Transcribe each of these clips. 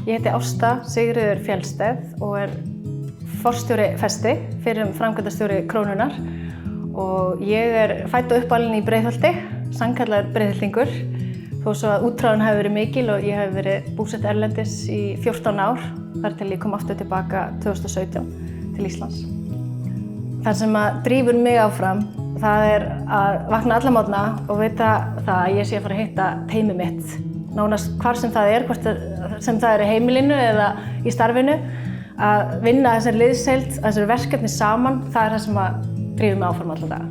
Ég heiti Ásta Sigríður Fjellsteð og forstjóri Festi, fyrrum framkvæmdastjóri Krónunnar og ég fædd og uppalin í Breiðholti, sannkallaður breiðholtingur þó svo að útrásin hafi verið mikil og ég hafi verið búsett erlendis í 14 ár þar til ég kom aftur tilbaka 2017 til Íslands. Það sem drífur mig áfram, það að vakna alla morgna og vita það að ég sé að fara að hitta teymið mitt. Nánast hvar sem það hvort sem það í heimilinu eða í starfinu, að vinna þessari liðsheild, þessari verkefni saman, það það sem drífur mig áfram alla daga.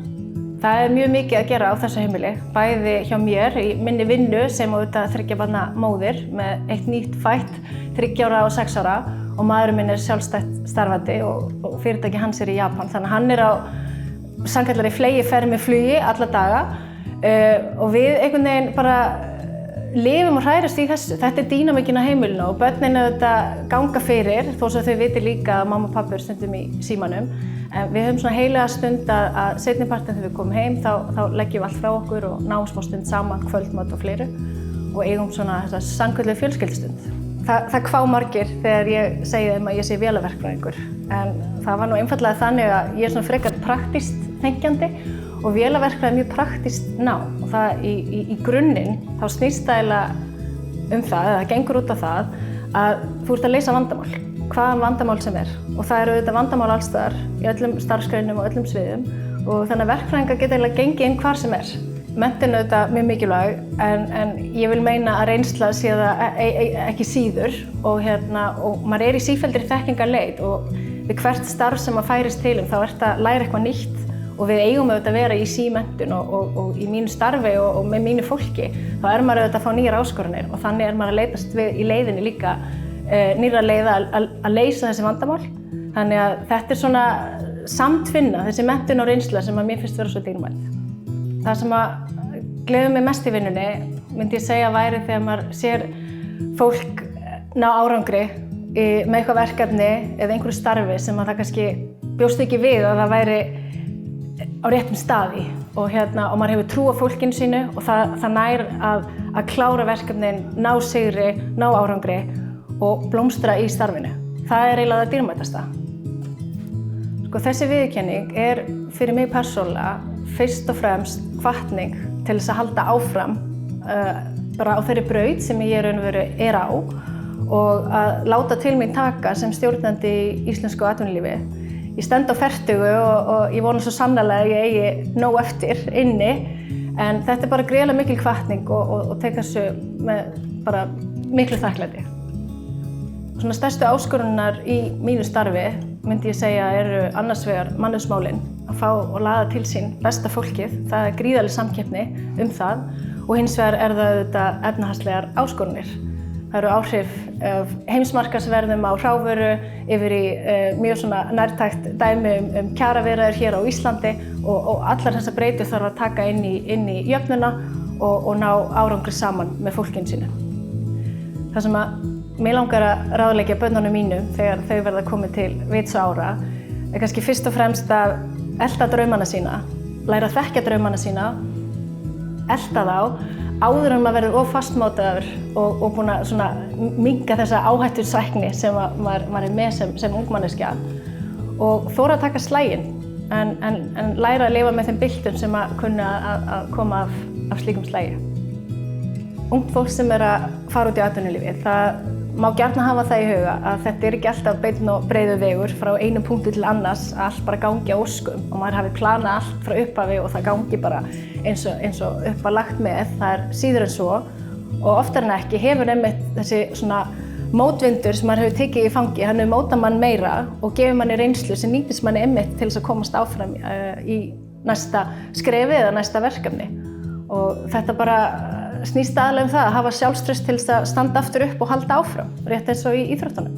Það mjög mikið að gera á þessu heimili, bæði hjá mér í minni vinnu sem auðvitað 3 barna móðir með eitt nýtt fætt, 3 ára og 6 ára og maðurinn minn sjálfstætt starfandi og fyrirtæki hans í Japan. Þannig að hann á sannkallari fleygiferð með flugi alla daga og við einhvern veginn bara lifum og hrærast í þessu. Þetta dýnamíkin á heimilinu og börnin auðvitað ganga fyrir þó svo þau viti líka að mamma og pabbi stundum í símanum. En við höfum svona heilaga stund að seinnipartinn þegar við komum heim þá leggjum við allt frá okkur og náum smá stund saman, kvöldmat og fleiru og eigum svona þessa sannkölluðu fjölskyldustund. Það kvá margir þegar ég segi þeim að ég sé vélaverkfræðingur en það var nú einfaldlega þannig að ég svona frekar praktískt þenkjandi og vélaverkfræði er mjög praktískt nám og það í grunninn þá snýst það eiginlega það, eða gengur út á það að þú ert að leysa vandamál, hvaða vandamál sem og það auðvitað vandamál alls staðar í öllum starfsgreinum og öllum sviðum og þannig að verkfræðingar geta eiginlega gengið inn hvar sem Menntun auðvitað mjög mikilvæg en ég vil meina að reynsla sé það ekki síður og maður í sífelldri þekkingarleit og við hvert starf sem færist til þá að læra eitthvað nýtt og við eigum auðvitað að vera í símenntun og í mínu starfi og með mínu fólki þá maður auðvitað að fá nýjar áskoranir og þannig maður að leitast við í leiðinni líka nýrra leiða að leysa þessi vandamál. Þannig að þetta svona samtvinna, þessi menntun og reynsla sem mér finnst vera svo dýrmæt. Það sem gleður mig mest í vinnunni, myndi ég segja væri þegar maður sér fólk ná árangri með eitthvað verkefni eða einhverju starfi sem það kannski bjóst ekki við að það væri á réttum staði og maður hefur trú á fólkinu sínu og það nær að klára verkefnin, ná sigri, ná árangri og blómstra í starfinu. Það eiginlega það dýrmætasta. Þessi viðurkenning fyrir mig persónulega fyrst og fremst hvatning til þess að halda áfram bara á þeirri braut sem ég raun og veru á og að láta til mín taka sem stjórnandi í íslensku atvinnulífi. Ég stend á fertugu og ég vona svo sannarlega að ég eigi nóg eftir inni en þetta bara gríðarlega mikil hvatning og tek þessu með bara miklu þakklæti. Svona stærstu áskoranirnar í mínu starfi myndi ég segja annars vegar mannauðsmálin, að fá og laða til sín besta fólkið, það gríðarleg samkeppni það og hins vegar það auðvitað efnahagslegar áskoranir. Það áhrif af heimsmarkaðsverðum á hrávöru yfir í mjög svona nærtækt dæmi kjaraviðræður hér á Íslandi og allar þessar breytur þarf að taka inn í jöfnuna og ná árangri saman með fólkinu sínu. Það sem mig langar að ráðleggja börnunum mínum þegar þau verða komið til vits og ára kannski fyrst og fremst að elta draumana sína, læra að þekkja draumana sína, elta þá áður en maður verður of fastmótaður og búinn að minnka þessa áhættusækni sem maður með sem ungmanneskja og þora að taka slaginn en læra að lifa með þeim byltum sem kunna að koma af slíkum slagi. Ungt fólk sem að fara út í atvinnulífið, það má gjarnan hafa það í huga að þetta ekki alltaf beinn og breiður vegur frá einum punkti til annars að allt bara gangi á óskum og maður hafi planað allt frá upphafi og það gangi bara eins og uppalagt með. Það síður en svo og oftar en ekki hefur einmitt þessi svona mótvindur sem maður hefur tekið í fangi, hann hefur mótað mann meira og gefur manni reynslu sem nýtist manni einmitt til þess að komast áfram í næsta skrefi eða næsta verkefni og þetta bara snýst aðalega það að hafa sjálfstraust til þess að standa aftur upp og halda áfram, rétt eins og í íþróttunum.